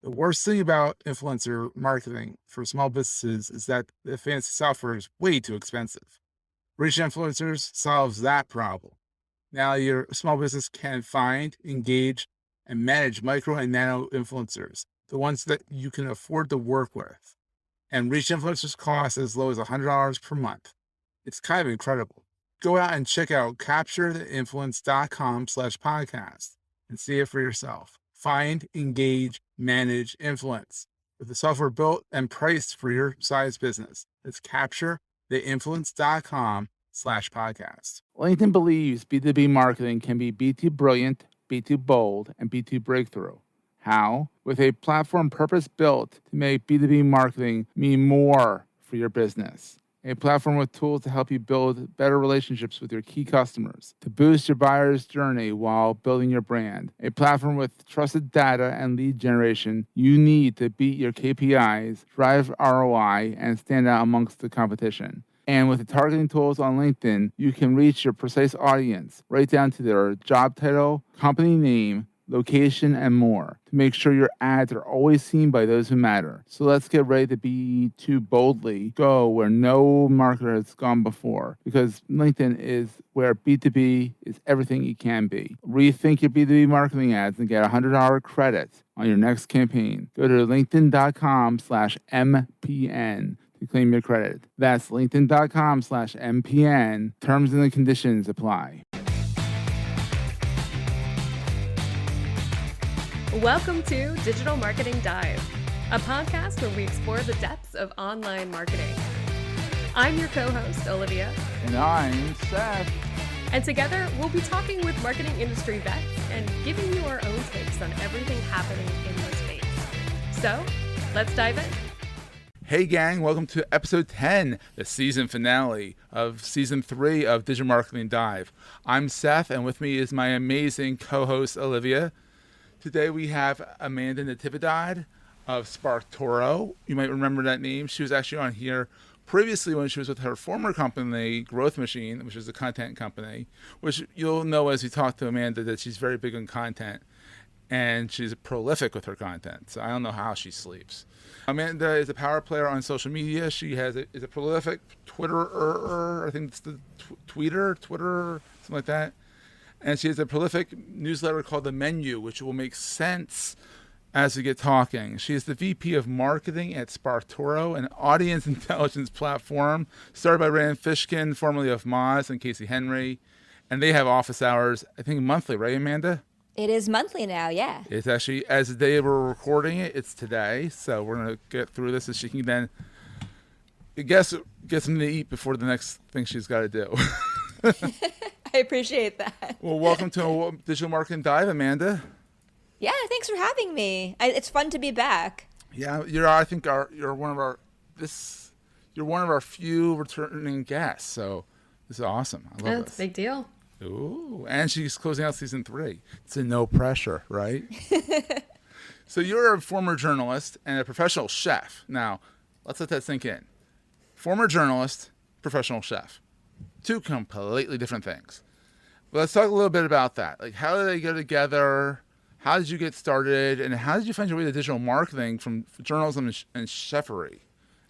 The worst thing about influencer marketing for small businesses is that the fancy software is way too expensive. Rich Influencers solves that problem. Now your small business can find, engage, and manage micro and nano influencers, the ones that you can afford to work with. And Reach Influencers cost as low as $100 per month. It's kind of incredible. Go out and check out capturetheinfluence.com/podcast and see it for yourself. Find, engage, manage, influence with the software built and priced for your size business. It's capturetheinfluence.com/podcast. LinkedIn believes B2B marketing can be B2 brilliant, B2 bold, and B2 breakthrough. How? With a platform purpose-built to make B2B marketing mean more for your business. A platform with tools to help you build better relationships with your key customers, to boost your buyer's journey while building your brand. A platform with trusted data and lead generation you need to beat your KPIs, drive ROI, and stand out amongst the competition. And with the targeting tools on LinkedIn, you can reach your precise audience right down to their job title, company name, location, and more to make sure your ads are always seen by those who matter. So let's get ready to be too boldly go where no marketer has gone before, because LinkedIn is where B2B is everything it can be. Rethink your B2B marketing ads and get $100 credit on your next campaign. Go to linkedin.com/MPN to claim your credit. That's linkedin.com/MPN. Terms and conditions apply. Welcome to Digital Marketing Dive, a podcast where we explore the depths of online marketing. I'm your co-host, Olivia. And I'm Seth. And together, we'll be talking with marketing industry vets and giving you our own takes on everything happening in the space. So, let's dive in. Hey gang, welcome to episode 10, the season finale of season 3 of Digital Marketing Dive. I'm Seth, and with me is my amazing co-host, Olivia. Today we have Amanda Natividad of Sparktoro. You might remember that name. She was actually on here previously when she was with her former company, Growth Machine, which is a content company, which you'll know as you talk to Amanda that she's very big on content, and she's prolific with her content. So I don't know how she sleeps. Amanda is a power player on social media. She is a prolific Twitterer. I think it's the Twitter, something like that. And she has a prolific newsletter called The Menu, which will make sense as we get talking. She is the VP of Marketing at Sparturo, an audience intelligence platform started by Rand Fishkin, formerly of Moz, and Casey Henry. And they have office hours, I think, monthly, right, Amanda? It is monthly now, yeah. It's actually, as the day we're recording it, it's today. So we're going to get through this, and she can then, get something to eat before the next thing she's got to do. I appreciate that. Well, welcome to Digital Marketing Dive, Amanda. Yeah, thanks for having me. It's fun to be back. Yeah, you're one of our few returning guests, so this is awesome. I love That's a big deal. Ooh, and she's closing out season 3. It's a no pressure, right? So you're a former journalist and a professional chef. Now, let's let that sink in. Former journalist, professional chef. Two completely different things. But let's talk a little bit about that. Like, how did they go together? How did you get started? And how did you find your way to digital marketing from journalism and Scheffery?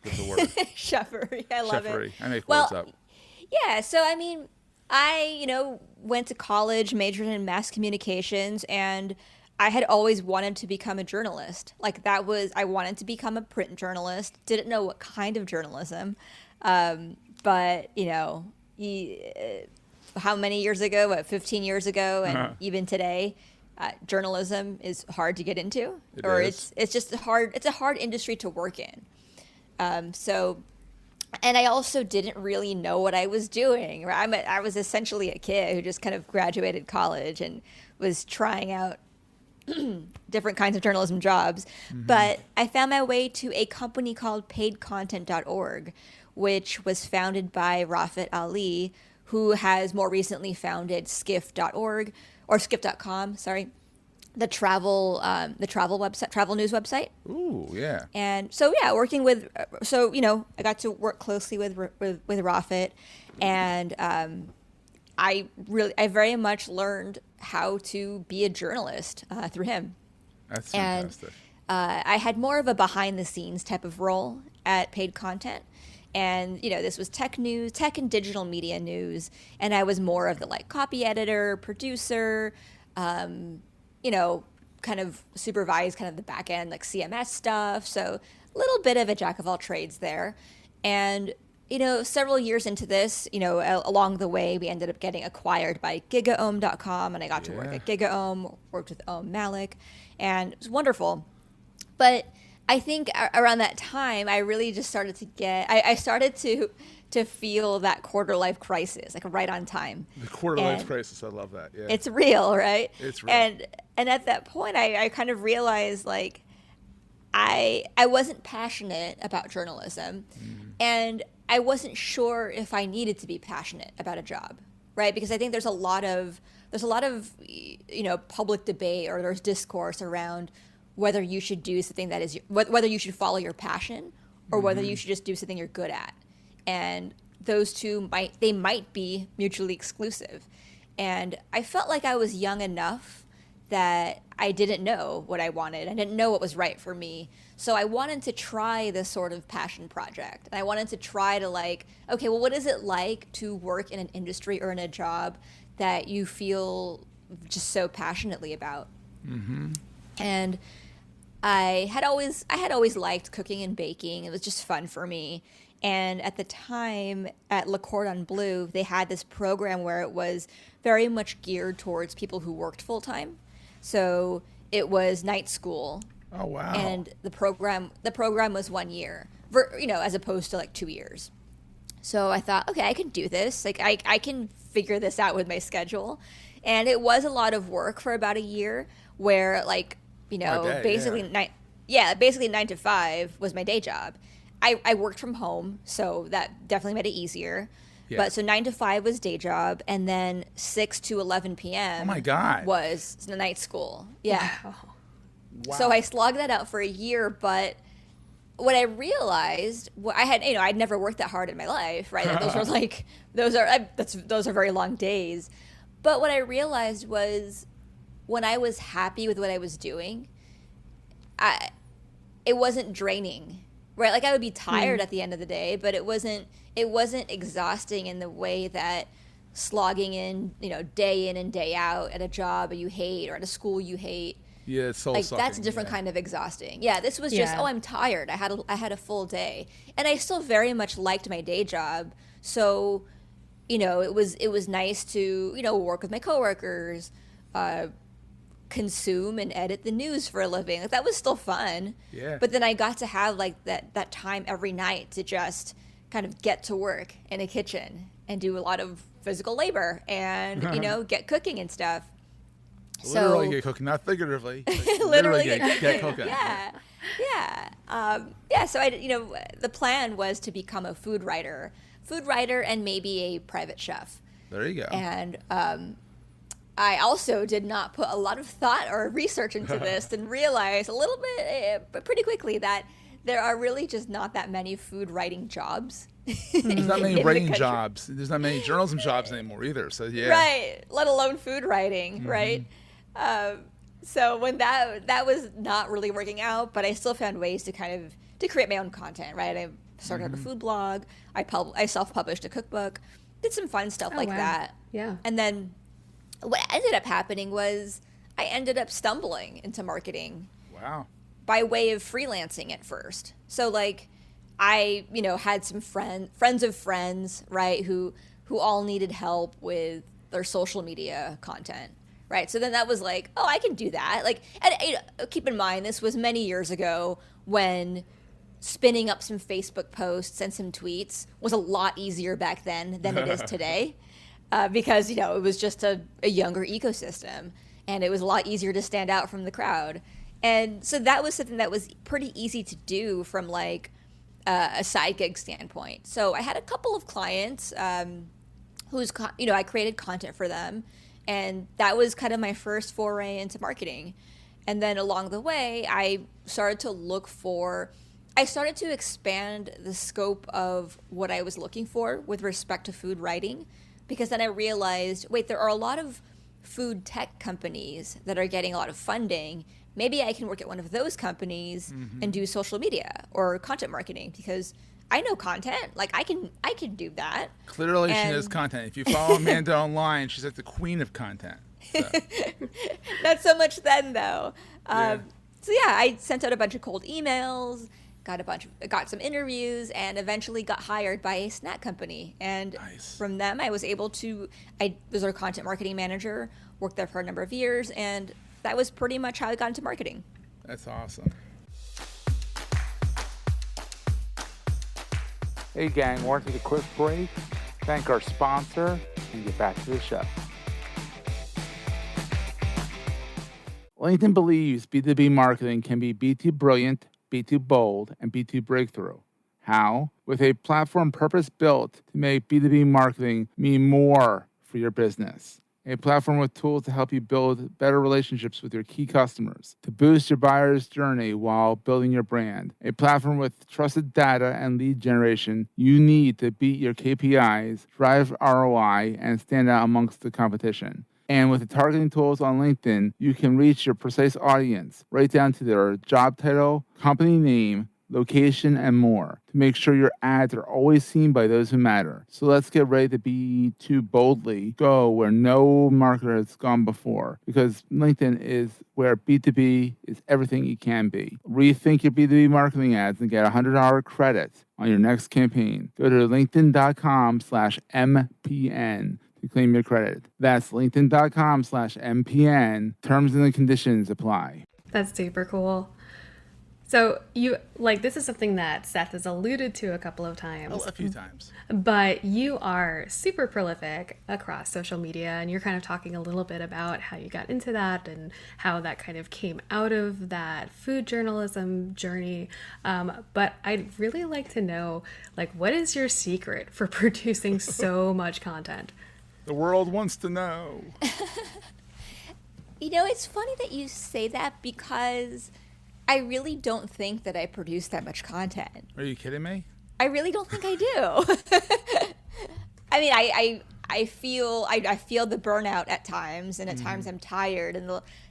Is the word. Scheffery, I love Scheffery. it. I make words up. Yeah, so I mean, I went to college, majored in mass communications, and I had always wanted to become a journalist. Like I wanted to become a print journalist. Didn't know what kind of journalism. But, how many years ago, 15 years ago, and even today, journalism is hard to get into. It's just hard. It's a hard industry to work in. And I also didn't really know what I was doing. I was essentially a kid who just kind of graduated college and was trying out different kinds of journalism jobs. Mm-hmm. But I found my way to a company called paidcontent.org, which was founded by Rafat Ali, who has more recently founded skiff.org or skiff.com, the travel website, travel news website. Ooh, yeah. And so, working with, I got to work closely with Rafat, and I very much learned how to be a journalist through him. That's fantastic. I had more of a behind the scenes type of role at Paid Content. And, this was tech news, tech and digital media news. And I was more of the like copy editor, producer, kind of supervise kind of the back end, like CMS stuff. So a little bit of a jack of all trades there. And, several years into this, along the way, we ended up getting acquired by GigaOM.com, and I got to work at GigaOM, worked with Om Malik, and it was wonderful. But I think around that time, I really just started to I started to feel that quarter life crisis, like right on time. The quarter life crisis, I love that. Yeah, it's real, right? It's real. And at that point, I kind of realized like I wasn't passionate about journalism, and I wasn't sure if I needed to be passionate about a job, right? Because I think there's a lot of public debate, or there's discourse around whether you should do something that is whether you should follow your passion or whether you should just do something you're good at. And those two might be mutually exclusive. And I felt like I was young enough that I didn't know what I wanted. I didn't know what was right for me. So I wanted to try this sort of passion project. And I wanted to try to okay, well, what is it like to work in an industry or in a job that you feel just so passionately about? And I had always liked cooking and baking. It was just fun for me. And at the time at Le Cordon Bleu, they had this program where it was very much geared towards people who worked full time. So it was night school. Oh, wow. And the program was 1 year, as opposed to like 2 years. So I thought, okay, I can do this. Like I can figure this out with my schedule. And it was a lot of work for about a year where basically 9 to 5 was my day job. I worked from home, so that definitely made it easier. Yeah. But so 9 to 5 was day job, and then 6 to 11 p.m. Oh my God. was the night school. Yeah. Wow. So I slogged that out for a year, but what I realized, I'd never worked that hard in my life, right? Like, those are very long days. But what I realized was when I was happy with what I was doing, it wasn't draining. Right, like I would be tired at the end of the day, but it wasn't exhausting in the way that slogging in, day in and day out at a job you hate or at a school you hate. Yeah, it's soul-sucking. That's a different kind of exhausting. Yeah, this was just, I'm tired. I had a full day, and I still very much liked my day job. So, it was nice to work with my coworkers, consume and edit the news for a living. Like, that was still fun. Yeah. But then I got to have that time every night to just kind of get to work in a kitchen and do a lot of physical labor and get cooking and stuff. Literally get cooking, not figuratively. Literally get cooking. Yeah. So the plan was to become a food writer and maybe a private chef. There you go. And I also did not put a lot of thought or research into this and realized a little bit, but pretty quickly, that there are really just not that many food writing jobs. There's not many writing jobs. There's not many journalism jobs anymore either. So yeah. Right. Let alone food writing. Right. So when that was not really working out, but I still found ways to create my own content. Right. I started a food blog. I self-published a cookbook. Did some fun stuff that. Yeah. And then what ended up happening was I ended up stumbling into marketing. Wow. By way of freelancing at first. So I, had some friends of friends, right, who all needed help with their social media content, right? So then that was like, oh, I can do that. And keep in mind, this was many years ago when spinning up some Facebook posts and some tweets was a lot easier back then than it is today. Because, it was just a younger ecosystem, and it was a lot easier to stand out from the crowd. And so that was something that was pretty easy to do from a side gig standpoint. So I had a couple of clients I created content for them, and that was kind of my first foray into marketing. And then along the way, I started to expand the scope of what I was looking for with respect to food writing. Because then I realized, wait, there are a lot of food tech companies that are getting a lot of funding. maybe I can work at one of those companies and do social media or content marketing because I know content. Like I can do that. Clearly, she knows content. If you follow Amanda online, she's like the queen of content. So. Not so much then, though. So yeah, I sent out a bunch of cold emails, got some interviews, and eventually got hired by a snack company. And from them, I was their content marketing manager, worked there for a number of years, and that was pretty much how I got into marketing. That's awesome. Hey gang, want to take a quick break, thank our sponsor, and get back to the show. LinkedIn believes B2B marketing can be B2 brilliant, B2 bold, and B2 breakthrough. How? With a platform purpose-built to make B2B marketing mean more for your business. A platform with tools to help you build better relationships with your key customers, to boost your buyer's journey while building your brand. A platform with trusted data and lead generation you need to beat your KPIs, drive ROI, and stand out amongst the competition. And with the targeting tools on LinkedIn, you can reach your precise audience, right down to their job title, company name, location, and more, to make sure your ads are always seen by those who matter. So let's get ready to B2 boldly go where no marketer has gone before, because LinkedIn is where B2B is everything it can be. Rethink your B2B marketing ads and get $100 credit on your next campaign. Go to linkedin.com/MPN to claim your credit. That's linkedin.com/MPN. Terms and conditions apply. That's super cool. So this is something that Seth has alluded to a couple of times. A few times. But you are super prolific across social media, and you're kind of talking a little bit about how you got into that and how that kind of came out of that food journalism journey. But I'd really like to know, what is your secret for producing so much content? The world wants to know. It's funny that you say that because I really don't think that I produce that much content. Are you kidding me? I really don't think I do. I mean, I feel the burnout at times, and at times I'm tired, and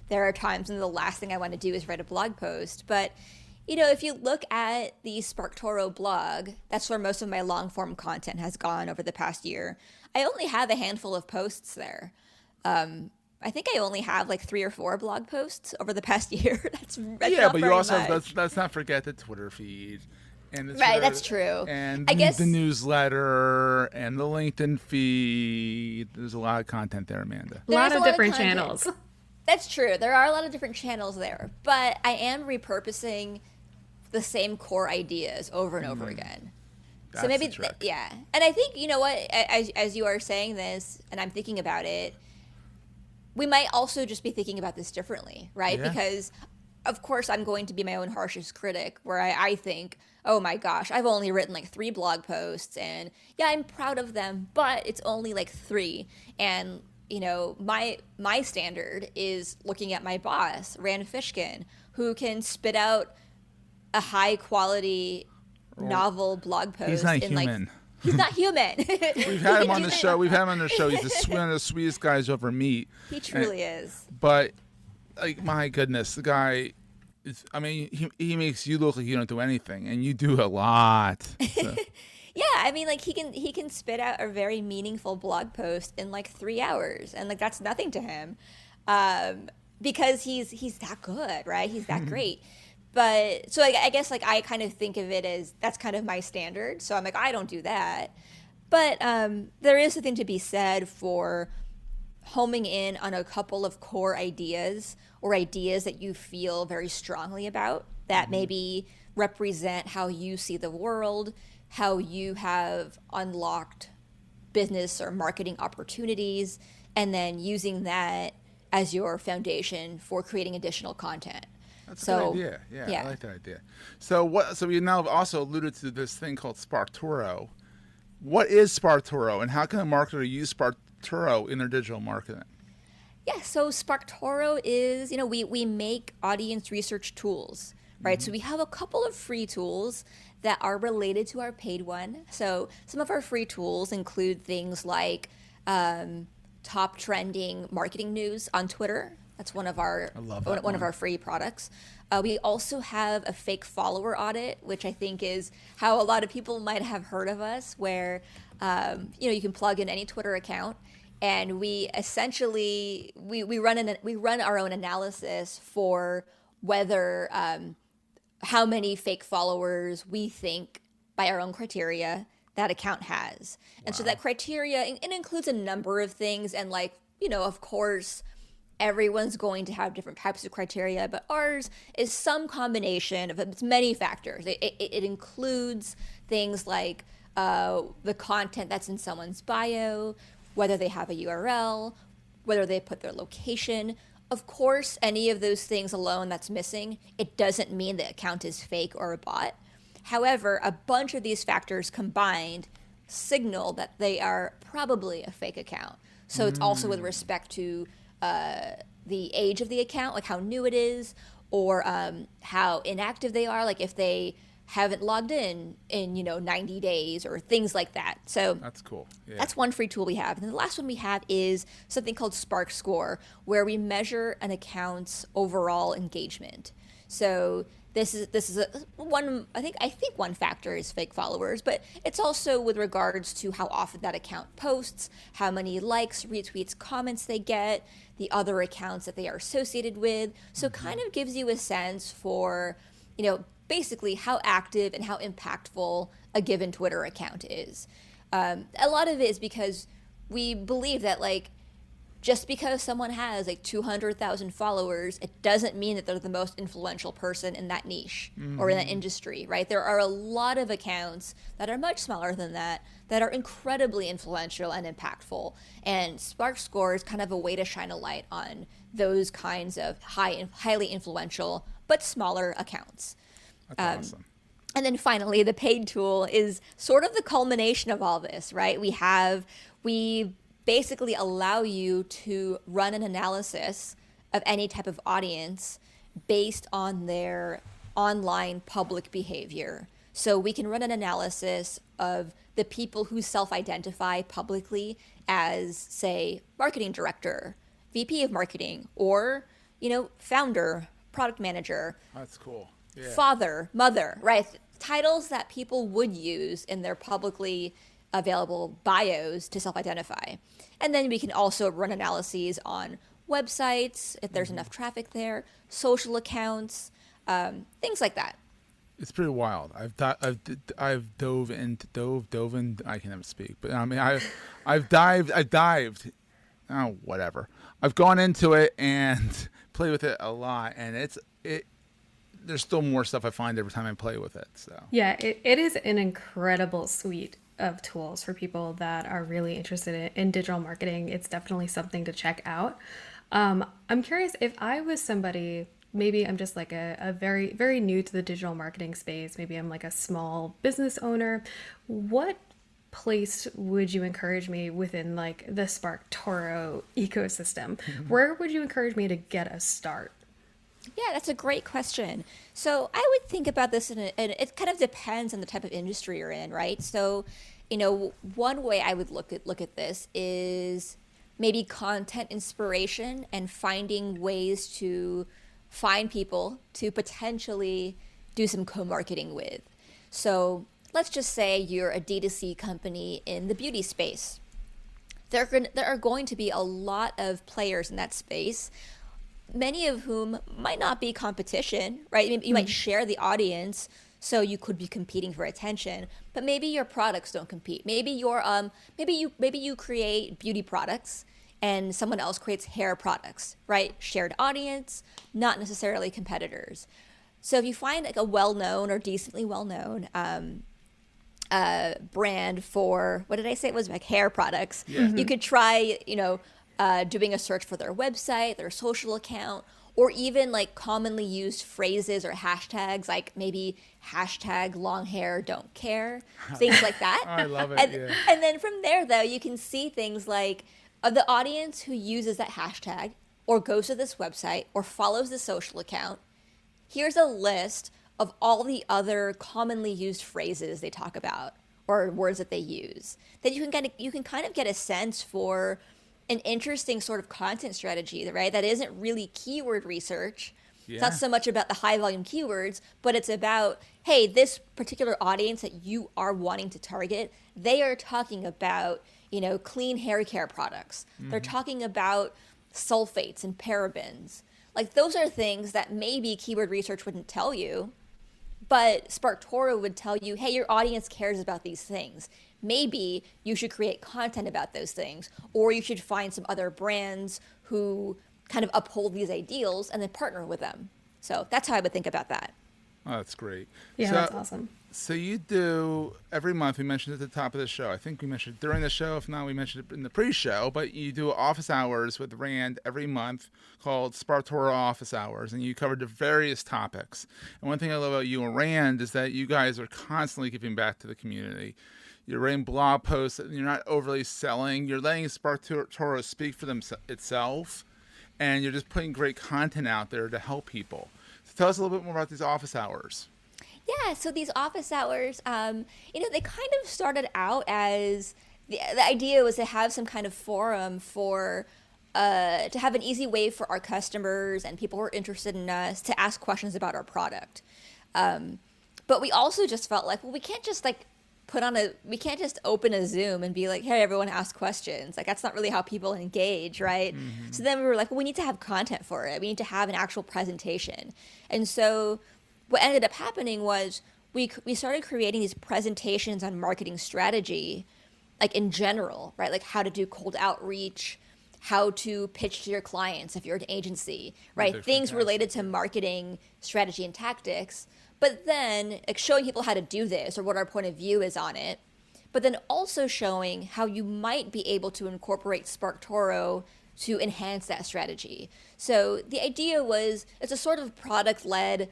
there are times when the last thing I want to do is write a blog post. But if you look at the Sparktoro blog, that's where most of my long form content has gone over the past year. I only have a handful of posts there. I think I only have 3 or 4 blog posts over the past year. That's yeah, but you also much. let's not forget the Twitter feed, and right, that's true. And the newsletter and the LinkedIn feed. There's a lot of content there, Amanda. A lot of different channels. That's true. There are a lot of different channels there, but I am repurposing the same core ideas over and over again. That's so maybe the trick. Yeah, and I think what, as you are saying this, and I'm thinking about it. We might also just be thinking about this differently, right? Yeah. Because, of course, I'm going to be my own harshest critic, where I think, oh my gosh, I've only written 3 blog posts, and yeah, I'm proud of them, but it's only 3. And, my standard is looking at my boss, Rand Fishkin, who can spit out a high quality novel blog post. He's not human. He's not human. We've had him on the show. He's one of the sweetest guys you ever meet. He truly is. But, my goodness, the guy is, he makes you look like you don't do anything, and you do a lot. So. Yeah, he can spit out a very meaningful blog post in 3 hours, and that's nothing to him, because he's that good, right? He's that great. But so I guess I kind of think of it as that's kind of my standard. So I'm I don't do that. But there is something to be said for homing in on a couple of core ideas or ideas that you feel very strongly about that maybe represent how you see the world, how you have unlocked business or marketing opportunities, and then using that as your foundation for creating additional content. That's a good idea. Yeah, I like that idea. So we now have also alluded to this thing called Sparturo. What is Sparturo, and how can a marketer use Sparturo in their digital marketing? Yeah, so Sparktoro is, we make audience research tools, right? So we have a couple of free tools that are related to our paid one. So some of our free tools include things like top trending marketing news on Twitter. That's one of our I love that one of our free products. We also have a fake follower audit, which I think is how a lot of people might have heard of us, where you can plug in any Twitter account, and we essentially we run our own analysis for whether how many fake followers we think by our own criteria that account has. And so that criteria, it includes a number of things, and of course everyone's going to have different types of criteria, but ours is some combination of it's many factors. It includes things like the content that's in someone's bio, whether they have a URL, whether they put their location. Of course, any of those things alone that's missing, it doesn't mean the account is fake or a bot. However, a bunch of these factors combined signal that they are probably a fake account. So it's also with respect to the age of the account, like how new it is, or how inactive they are, like if they haven't logged in 90 days or things like that. So that's cool. Yeah. That's one free tool we have. And then the last one we have is something called Sparkscore, where we measure an account's overall engagement. So this is one. I think one factor is fake followers, but it's also with regards to how often that account posts, how many likes, retweets, comments they get, the other accounts that they are associated with. So kind of gives you a sense for, basically how active and how impactful a given Twitter account is. A lot of it is because we believe that just because someone has 200,000 followers, it doesn't mean that they're the most influential person in that niche or in that industry, right? There are a lot of accounts that are much smaller than that are incredibly influential and impactful. And Sparkscore is kind of a way to shine a light on those kinds of highly influential but smaller accounts. That's awesome. And then finally, the paid tool is sort of the culmination of all this, right? We basically allow you to run an analysis of any type of audience based on their online public behavior. So we can run an analysis of the people who self-identify publicly as, say, marketing director, VP of marketing, or, founder, product manager. That's cool. Yeah. Father, mother, right? Titles that people would use in their publicly available bios to self-identify. And then we can also run analyses on websites, if there's enough traffic there, social accounts, things like that. It's pretty wild. I've dove in. I can never speak, but I mean, I've dived. Oh, whatever. I've gone into it and played with it a lot, and there's still more stuff I find every time I play with it. So yeah, it is an incredible suite of tools for people that are really interested in digital marketing. It's definitely something to check out. I'm curious, if I was somebody, maybe I'm just a very, very new to the digital marketing space, maybe I'm a small business owner, what place would you encourage me within the Sparktoro ecosystem? Where would you encourage me to get a start? Yeah, that's a great question. So I would think about this, and it kind of depends on the type of industry you're in, right? So, one way I would look at this is maybe content inspiration and finding ways to find people to potentially do some co-marketing with. So let's just say you're a D2C company in the beauty space. There are going to be a lot of players in that space, many of whom might not be competition, right? You might share the audience, so you could be competing for attention, but maybe your products don't compete. Maybe you create beauty products and someone else creates hair products, right? Shared audience, not necessarily competitors. So if you find a well-known or decently well-known brand for, what did I say? It was hair products. Yeah. You could try, doing a search for their website, their social account, or even commonly used phrases or hashtags, like maybe hashtag long hair don't care, things like that. I love it. And then from there, though, you can see things like the audience who uses that hashtag or goes to this website or follows the social account. Here's a list of all the other commonly used phrases they talk about or words that they use. Then you can kind of get a sense for an interesting sort of content strategy, right? That isn't really keyword research. Yeah. It's not so much about the high volume keywords, but it's about, hey, this particular audience that you are wanting to target, they are talking about, clean hair care products. They're talking about sulfates and parabens. Like, those are things that maybe keyword research wouldn't tell you, but Sparktoro would tell you, hey, your audience cares about these things. Maybe you should create content about those things, or you should find some other brands who kind of uphold these ideals and then partner with them. So that's how I would think about that. Oh, that's great. Yeah, that's awesome. So you do, every month, we mentioned at the top of the show, I think we mentioned it during the show, if not, we mentioned it in the pre-show, but you do office hours with Rand every month called Sparturo Office Hours, and you covered the various topics. And one thing I love about you and Rand is that you guys are constantly giving back to the community. You're writing blog posts, and you're not overly selling. You're letting Sparturo speak for itself, and you're just putting great content out there to help people. So tell us a little bit more about these office hours. Yeah, so these office hours, they kind of started out as the idea was to have some kind of forum for to have an easy way for our customers and people who are interested in us to ask questions about our product. But we also just felt like, well, we can't just we can't just open a Zoom and be like, hey, everyone ask questions. Like, that's not really how people engage, right? Mm-hmm. So then we were like, well, we need to have content for it. We need to have an actual presentation. And so what ended up happening was we started creating these presentations on marketing strategy, like in general, right? Like how to do cold outreach, how to pitch to your clients if you're an agency, right? Things fantastic. Related to marketing strategy and tactics. But then like showing people how to do this or what our point of view is on it. But then also showing how you might be able to incorporate Sparktoro to enhance that strategy. So the idea was it's a sort of product-led,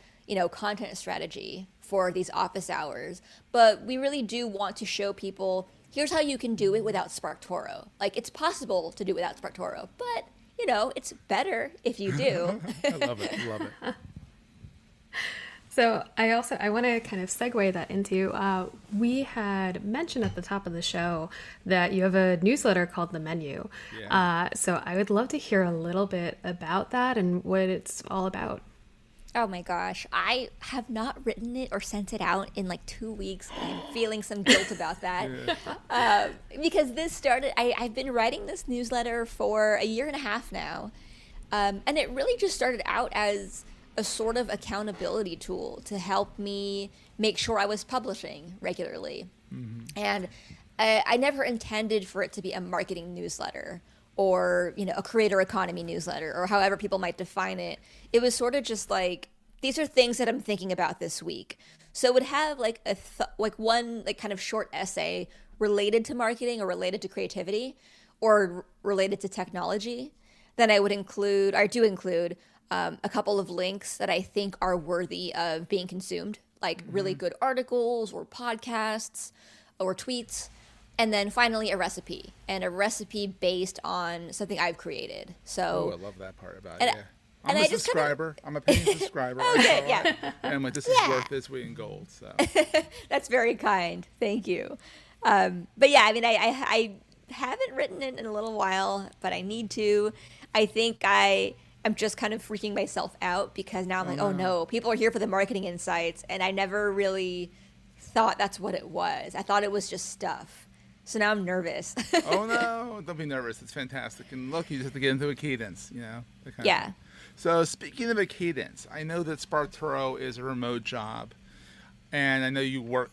content strategy for these office hours. But we really do want to show people, here's how you can do it without Sparktoro. Like, it's possible to do it without Sparktoro, but, it's better if you do. I love it. So I want to kind of segue that into, we had mentioned at the top of the show that you have a newsletter called The Menu. Yeah. So I would love to hear a little bit about that and what it's all about. Oh my gosh, I have not written it or sent it out in like 2 weeks. I'm feeling some guilt about that. Yeah. Because this started, I've been writing this newsletter for a year and a half now. And it really just started out as a sort of accountability tool to help me make sure I was publishing regularly. Mm-hmm. And I never intended for it to be a marketing newsletter or, a creator economy newsletter or however people might define it. It was sort of just like, these are things that I'm thinking about this week. So it would have like one like kind of short essay related to marketing or related to creativity or related to technology. Then I do include a couple of links that I think are worthy of being consumed, like really good articles or podcasts or tweets. And then finally a recipe based on something I've created. So I love that part about it. Yeah. I'm a subscriber. I'm a paying subscriber. Okay, yeah. And I'm like, this is worth its weight in gold. So that's very kind. Thank you. But yeah, I mean, I haven't written it in a little while, but I need to. I think I'm just kind of freaking myself out because now I'm like, oh no, people are here for the marketing insights. And I never really thought that's what it was. I thought it was just stuff. So now I'm nervous. Oh no, don't be nervous. It's fantastic. And look, you just have to get into a cadence, Yeah. So speaking of a cadence, I know that Sparturo is a remote job, and I know you work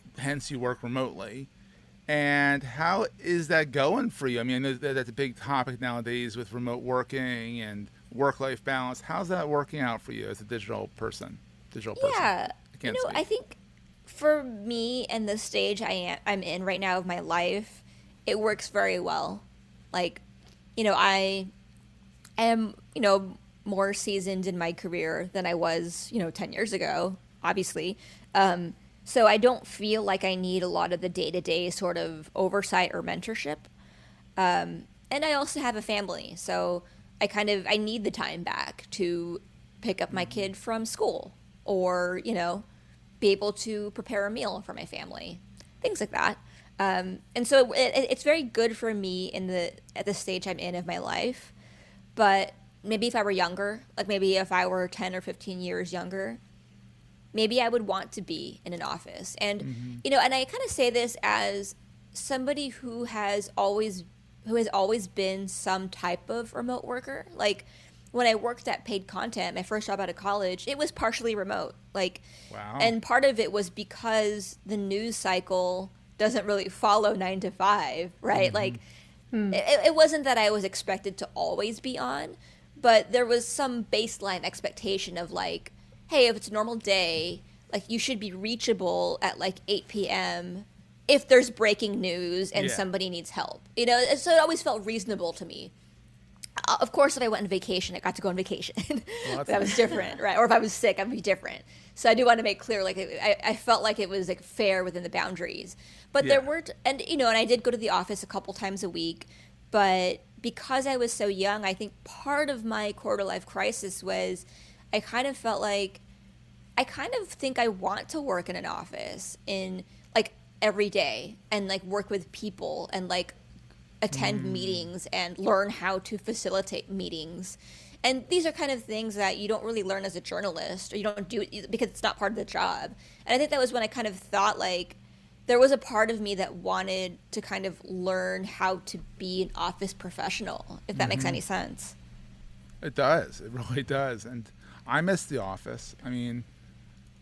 remotely. And how is that going for you? I mean, I know that's a big topic nowadays with remote working and work-life balance. How's that working out for you as a digital person? Yeah, I think for me and the stage I'm in right now of my life, it works very well. Like, I am, more seasoned in my career than I was, 10 years ago, obviously. So I don't feel like I need a lot of the day-to-day sort of oversight or mentorship. And I also have a family, so I need the time back to pick up my kid from school or, be able to prepare a meal for my family, things like that. And so it's very good for me at the stage I'm in of my life. But maybe if I were younger, like maybe if I were 10 or 15 years younger, maybe I would want to be in an office. And, you know, and I kind of say this as somebody who has always been some type of remote worker. Like when I worked at paid content, my first job out of college, it was partially remote. Like, wow. And part of it was because the news cycle doesn't really follow 9 to 5, right? Like it wasn't that I was expected to always be on, but there was some baseline expectation of like, hey, if it's a normal day, like you should be reachable at like 8 p.m. if there's breaking news and somebody needs help. You know, so it always felt reasonable to me. Of course, if I went on vacation, I got to go on vacation. Well, that was different, right? Or if I was sick, I'd be different. So I do want to make clear, like, I felt like it was like fair within the boundaries. But there were, and you know, and I did go to the office a couple times a week. But because I was so young, I think part of my quarter life crisis was I kind of felt like I kind of think I want to work in an office in like every day and like work with people and like attend meetings and learn how to facilitate meetings. And these are kind of things that you don't really learn as a journalist, or you don't do it because it's not part of the job. And I think that was when I kind of thought like there was a part of me that wanted to kind of learn how to be an office professional, if that makes any sense. It does. It really does. And I miss the office. I mean,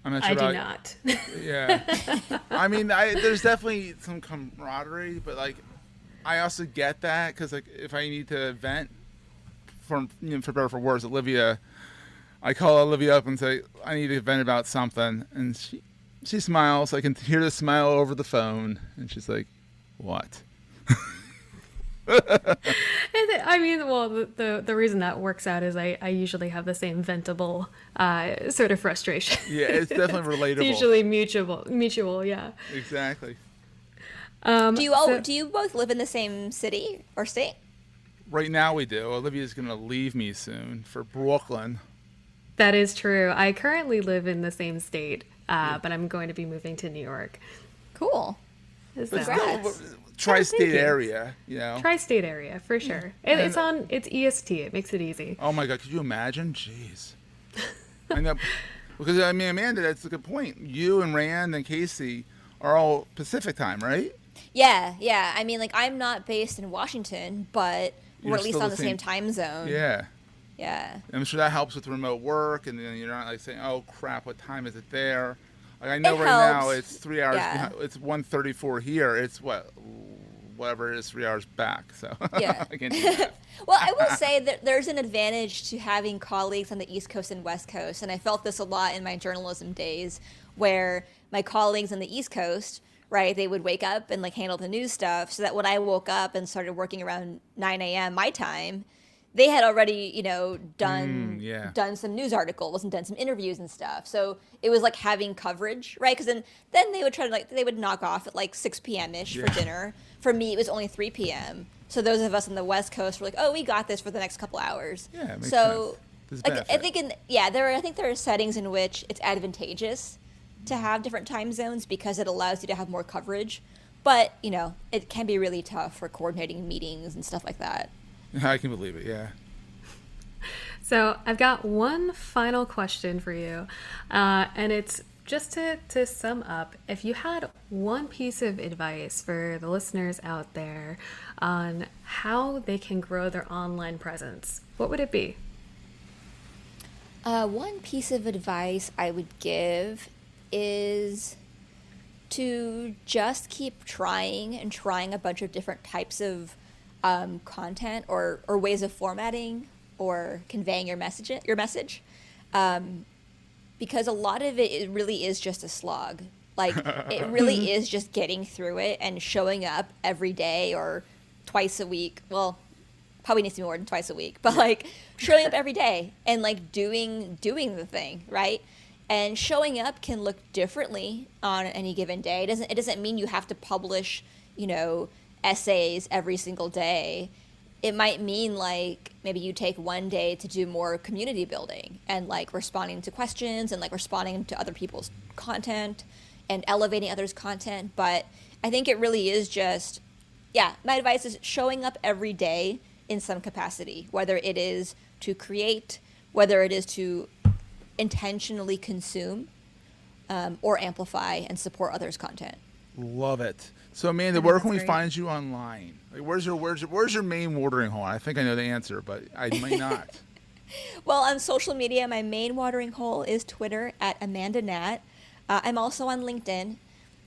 I'm not sure I about, do not. Yeah. I mean, there's definitely some camaraderie, but like, I also get that because like if I need to vent, for better or for worse, I call Olivia up and say I need to vent about something, and she smiles. I can hear the smile over the phone, and she's like, "What?" I mean, well, the reason that works out is I usually have the same ventable sort of frustration. Yeah, it's definitely relatable. It's usually mutual, yeah. Exactly. Do you both live in the same city or state? Right now we do. Olivia's going to leave me soon for Brooklyn. That is true. I currently live in the same state, but I'm going to be moving to New York. Cool. Congrats. Tri-state area, you know. Tri-state area, for sure. It's EST. It makes it easy. Oh my God, could you imagine? Jeez. I know. Because, I mean, Amanda, that's a good point. You and Rand and Casey are all Pacific time, right? Yeah. I mean, like, I'm not based in Washington, but we're at least on the same time zone. Yeah. Yeah. I'm sure that helps with remote work, and then you're not like saying, "Oh crap, what time is it there?" Like I know now it's 3 hours. Yeah. It's 1:34 here. It's whatever it is, 3 hours back. So yeah. I can't do that. Well, I will say that there's an advantage to having colleagues on the East Coast and West Coast, and I felt this a lot in my journalism days, where my colleagues on the East Coast, right, they would wake up and like handle the news stuff, so that when I woke up and started working around 9 a.m. my time, they had already, you know, done some news articles and done some interviews and stuff. So it was like having coverage, right? Because then they would try to they would knock off at like 6 p.m.-ish for dinner. For me, it was only 3 p.m. So those of us on the West Coast were like, oh, we got this for the next couple hours. Yeah, it makes sense. Like, I think I think there are settings in which it's advantageous to have different time zones because it allows you to have more coverage. But, you know, it can be really tough for coordinating meetings and stuff like that. I can believe it, yeah. So I've got one final question for you, and it's just to sum up, if you had one piece of advice for the listeners out there on how they can grow their online presence, what would it be? One piece of advice I would give is to just keep trying a bunch of different types of content or ways of formatting or conveying your message, because a lot of it really is just a slog. Like it really is just getting through it and showing up every day or twice a week. Well, probably needs to be more than twice a week, but like showing up every day and like doing the thing, right? And showing up can look differently on any given day. It doesn't mean you have to publish, you know, essays every single day. It might mean like maybe you take one day to do more community building and like responding to questions and like responding to other people's content and elevating others' content. But I think it really is just, my advice is showing up every day in some capacity, whether it is to create, whether it is to intentionally consume, or amplify and support others' content. Love it. So Amanda, where can we find you online? Like, where's your main watering hole? I think I know the answer, but I might not. Well, on social media, my main watering hole is Twitter at Amanda Nat. I'm also on LinkedIn.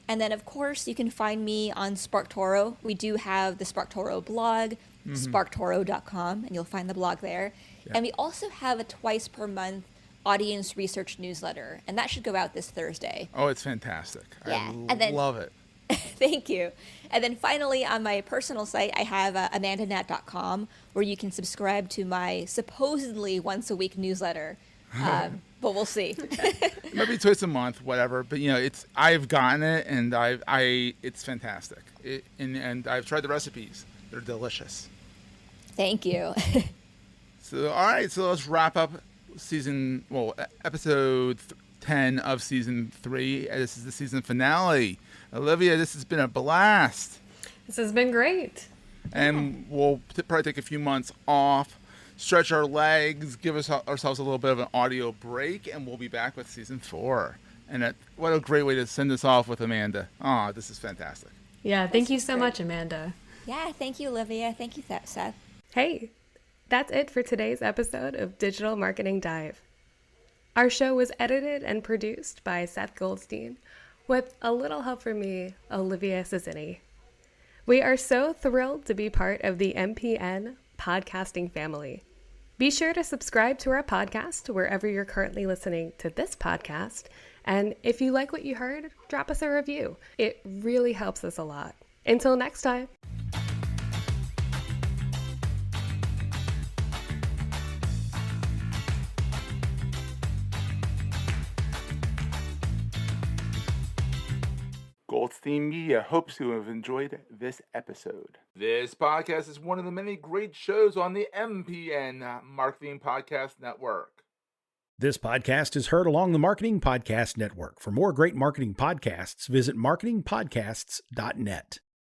And then, of course, you can find me on Sparktoro. We do have the Sparktoro blog, sparktoro.com, and you'll find the blog there. Yeah. And we also have a twice per month audience research newsletter, and that should go out this Thursday. Oh, it's fantastic. Yeah. Love it. Thank you. And then finally, on my personal site, I have amandanat.com, where you can subscribe to my supposedly once-a-week newsletter. But we'll see. Maybe twice a month, whatever. But I've gotten it, and it's fantastic. And I've tried the recipes; they're delicious. Thank you. So all right, so let's wrap up episode 10 of season 3. This is the season finale. Olivia, this has been a blast. This has been great. And we'll probably take a few months off, stretch our legs, give ourselves a little bit of an audio break, and we'll be back with season 4. And what a great way to send this off with Amanda. Oh, this is fantastic. Yeah, thank you so much, Amanda. Yeah, thank you, Olivia. Thank you, Seth. Hey, that's it for today's episode of Digital Marketing Dive. Our show was edited and produced by Seth Goldstein, with a little help from me, Olivia Ciccini. We are so thrilled to be part of the MPN podcasting family. Be sure to subscribe to our podcast wherever you're currently listening to this podcast. And if you like what you heard, drop us a review. It really helps us a lot. Until next time. Goldstein Media hopes you have enjoyed this episode. This podcast is one of the many great shows on the MPN Marketing Podcast Network. This podcast is heard along the Marketing Podcast Network. For more great marketing podcasts, visit marketingpodcasts.net.